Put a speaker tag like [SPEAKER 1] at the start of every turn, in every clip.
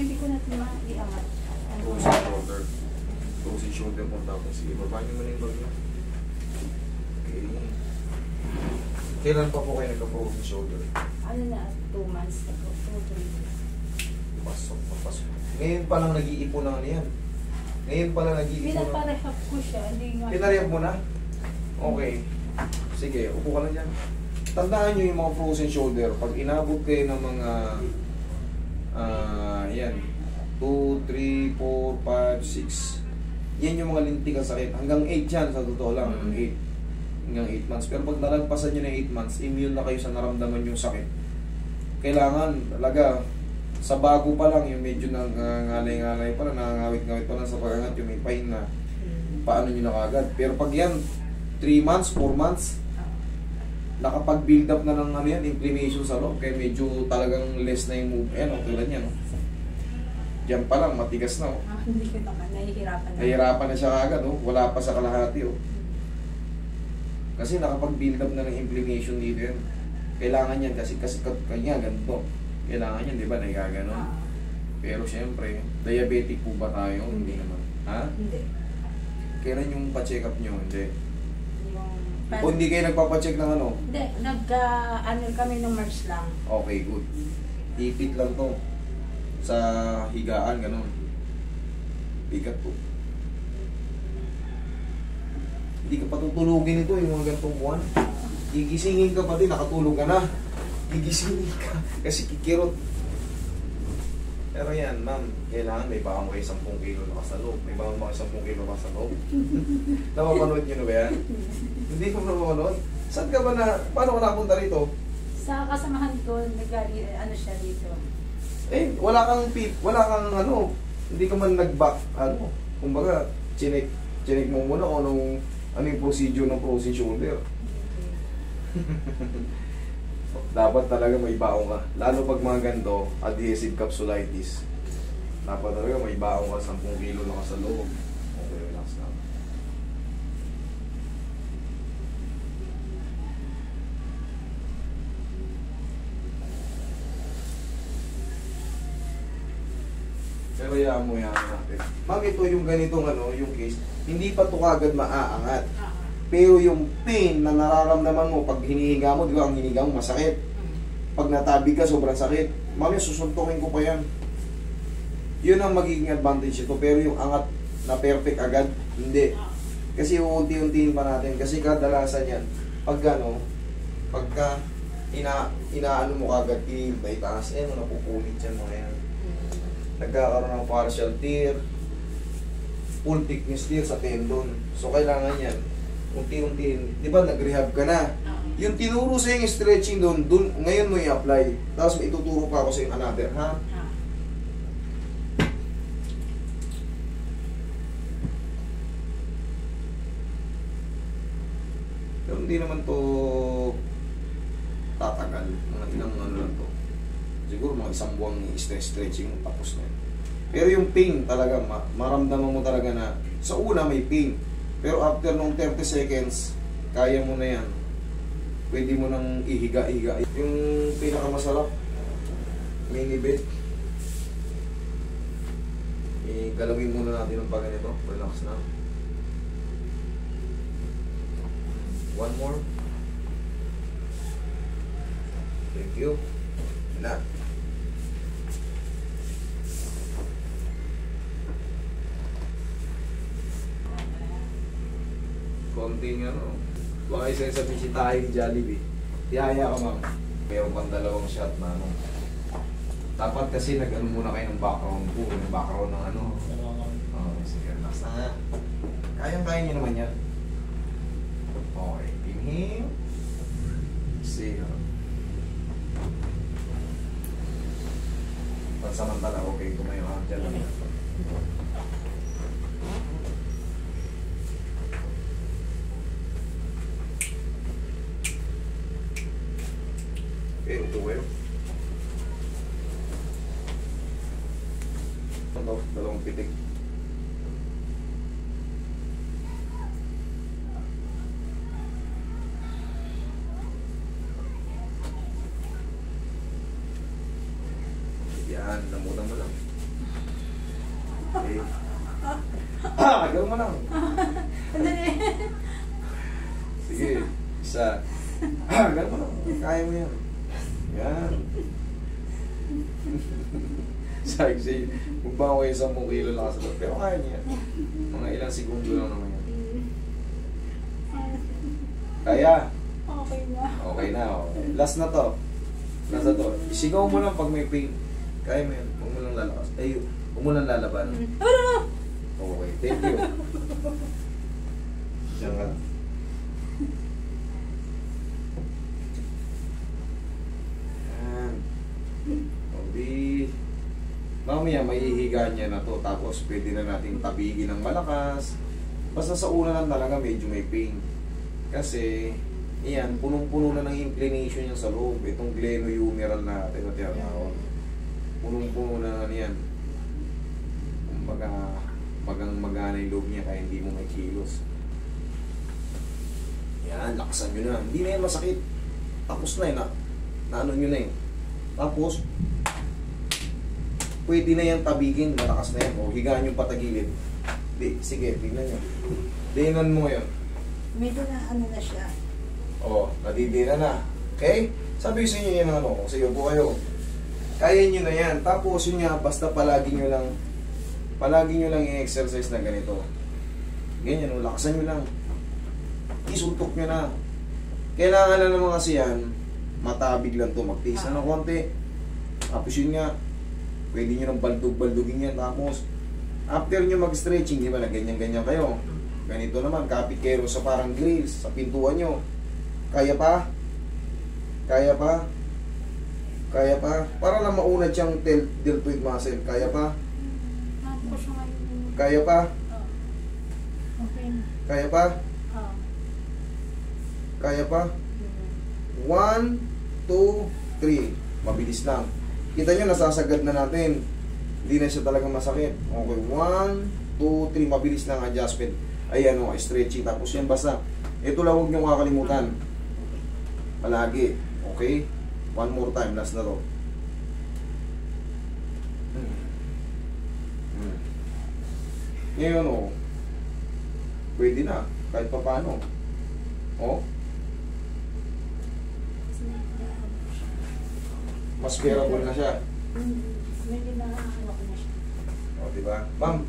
[SPEAKER 1] hindi ko natin maiangat.
[SPEAKER 2] Frozen shoulder. Frozen shoulder po tapos. Sige, baba niyo muna yung bag niyo. Okay. Kailan pa po kayo nagka-frozen shoulder?
[SPEAKER 1] Ano na, 2 months ago. 2
[SPEAKER 2] Pasok, papasok. Ngayon pa lang nag-iipon ng ano yan. Ngayon pa lang nag-iipon ng...
[SPEAKER 1] Pinaparehab ko siya.
[SPEAKER 2] Pinarehab mo na? Okay. Sige, upo ka lang dyan. Tandaan nyo yung mga frozen shoulder. Pag inabot kayo ng mga... yan. 2, 3, 4, 5, 6. Yan yung mga lintik ang sakit. Hanggang 8 yan, sa totoo lang. 8. Hanggang 8 months. Pero pag nalagpasan nyo na 8 months, immune na kayo sa naramdaman yung sakit. Kailangan talaga, sa bago pa lang, yung medyo nangangalay-ngalay pa lang, nangangawit-ngawit pa lang sa pagangat, yung may pain na paano nyo na kagad. Pero pag yan, 3 months, 4 months, nakapag-build up na ng ano yan, inflammation sa loob, kaya medyo talagang less na yung move. Ayan, okay lang yan. Diyan pa lang, matigas na.
[SPEAKER 1] Hindi ko naman, nahihirapan na.
[SPEAKER 2] Nahihirapan na siya kagad, wala pa sa kalahati. Kasi nakapag-build up na ng inflammation dito yan. Kailangan yan kasi kanya ganito. Kailangan yan, di ba, nagaganon. Pero siyempre, diabetic po ba tayo? Hindi naman. Ha?
[SPEAKER 1] Hindi.
[SPEAKER 2] Kailan yung pa-check up nyo? Hindi.
[SPEAKER 1] Yung...
[SPEAKER 2] O hindi kayo nagpapacheck ng ano?
[SPEAKER 1] Hindi, ano kami ng March lang.
[SPEAKER 2] Okay, good. Ipit lang to. Sa higaan, gano'n. Bigat po. Hindi ka patutulugin ito, yung mga ganitong buwan. Gigisingin ka pati, nakatulog ka na. Gigisingin ka, kasi kikirot. Pero yan, ma'am, kailangan may baka mo kayo 10 kilo na kasalog. May baka mo kayo 10 kilo na kasalog. Napapanood nyo na ba yan? Hindi ko napapanood. Saan ka ba na, paano ka napunta rito?
[SPEAKER 1] Sa kasamahan ko, ano siya dito.
[SPEAKER 2] Eh, wala kang ano, hindi ka man nag-back, ano, kumbaga, chinek mo muna kung ano yung procedure ng frozen shoulder. Dapat talaga may baong ka. Lalo pag mga ganito, adhesive capsulitis. Dapat talaga may baong ka, 10 kilo na ka sa loob. Okay, relax na. Pero yan mo yan natin. Ma'am, ito yung ganitong ano, yung case, hindi pa ito kagad maaangat. Pero yung pain na nararamdaman mo pag hinihiga mo, di ba ang hinihiga mo masakit. Pag natabi ka, sobrang sakit. Mami, susuntukin ko pa yan. Yun ang magiging advantage ito. Pero yung angat na perfect agad, hindi. Kasi uunti-untiin pa natin. Kasi kadalasan yan, pag ano, pagka inaano mo kagad, may taas, napupulit yan mga yan. Nagkakaroon ng partial tear, full thickness tear sa tendon. So kailangan yan unti-untiin, di ba nag-rehab ka na? Yung tinuro sa yung stretching doon, ngayon mo i-apply. Tapos may ituturo pa ako sa yung another, ha? Pero hindi naman to tatagal. Mga ilang ano lang to. Siguro mga 1 buwang stretching, tapos na yun. Pero yung pain talaga, maramdaman mo talaga na sa una may pain. Pero after nung 30 seconds, kaya mo na yan. Pwede mo nang ihiga-higa. Yung pinakamasarap, mini bed. Galawin muna natin ng pagganito. Relax na. One more. Thank you. Na. Konting ano, baka isa sa bisitahin Jollibee. Tiyaya ka, ma'am. Meron pang 2 shot na ano. Dapat kasi nag-ano muna kayo ng background po. Yung background ng ano. Sige, relax na nga. Kayang-kaya nyo naman yan. Okay, inhale. Exhale. Pansamantala, okay. Tumayo ka. Diyan lang yan. Okay, upo kayo. Ito, 2 pitik. Yan, lamutan mo lang. Okay. Gawin mo lang. Sige, isa. Gawin mo lang. Kaya mo yan. Yan. Sabi ko sa'yo, magbawa kayo 10 kilo lakas doon. Pero kaya niya. Mga ilang segundo lang naman yan. Kaya?
[SPEAKER 1] Okay na.
[SPEAKER 2] Okay na. Okay. Last na to. Last na to. Isigaw mo lang pag may pain. Kaya mo yan. Huwag mo lang lalakas. Ay, huwag mo lang lalaban. Okay. Thank you. Diyan ka. Yan. Okay. Mamaya maihiga niya na to. Tapos pwede na natin tabigin ng malakas. Basta sa una lang talaga medyo may pain. Kasi, iyan, punong-puno na ng inclination niya sa loob. Itong glenohumeral natin na tinatawag. Punong-puno na yan. Kumbaga, magang-magana yung loob niya kaya hindi mo may kilos. Yan, lakasan nyo na. Hindi na yan masakit. Tapos na yun, na ano nyo na yun. Tapos, pwede na yan tabigin, malakas na yan. O, higaan yung patagilid. Di, sige, tingnan nyo. Dinan mo yun.
[SPEAKER 1] Medyo na ano na siya.
[SPEAKER 2] O, nadidina na. Okay? Sabi ko sa inyo yan ang ano. Sige po kayo. Kaya nyo na yan. Tapos yun nga, basta palagi nyo lang i-exercise na ganito. Ganyan, lakasan nyo lang. Isuntok nyo na. Kailangan na naman kasi yan, matabig lang to. Magtiis na ng konti. Tapos yun nga, pwede nyo nang baldog-baldogin yan. Tapos, after nyo mag-stretching, di ba na ganyan-ganyan kayo. Ganito naman, kapit kayo sa parang grills, sa pintuan nyo. Kaya pa? Kaya pa? Kaya pa? Para lang maunad siyang deltoid muscle. Kaya pa? Kaya pa?
[SPEAKER 1] Okay na.
[SPEAKER 2] Kaya pa? Kaya pa? 1, 2, 3. Mabilis lang. Kita nyo, nasasagad na natin. Hindi na siya talaga masakit. Okay, 1, 2, 3. Mabilis lang adjustment. Ayan o, stretching. Tapos yan, basta. Ito lang, huwag nyo kakalimutan. Palagi. Okay? One more time. Last na to. Ngayon o, pwede na. Kahit pa paano. O? Mas bearable na siya.
[SPEAKER 1] Medyo na ano ko na siya.
[SPEAKER 2] O, diba? Ma'am,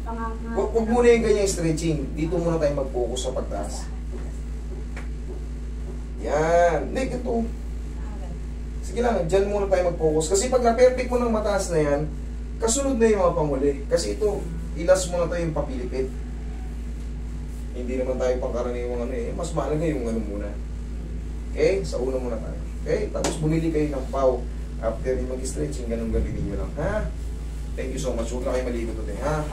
[SPEAKER 2] huwag muna yung ganyang stretching. Dito muna tayo mag-focus sa pagtaas. Yan. Hindi, ito. Sige lang, dyan muna tayo mag-focus. Kasi pag na-perfect mo ng mataas na yan, kasunod na yung mga pamuli. Kasi ito, ilas muna tayo yung papilipit. Hindi naman tayo pangkaraniwang ano eh. Mas mahalaga yung ano muna. Okay? Sa una muna tayo. Okay? Tapos bumili kayo ng pau. After yung mag-stretching, ganun gawin nyo lang. Ha? Thank you so much. Huwag na kayo maligo today. Ha?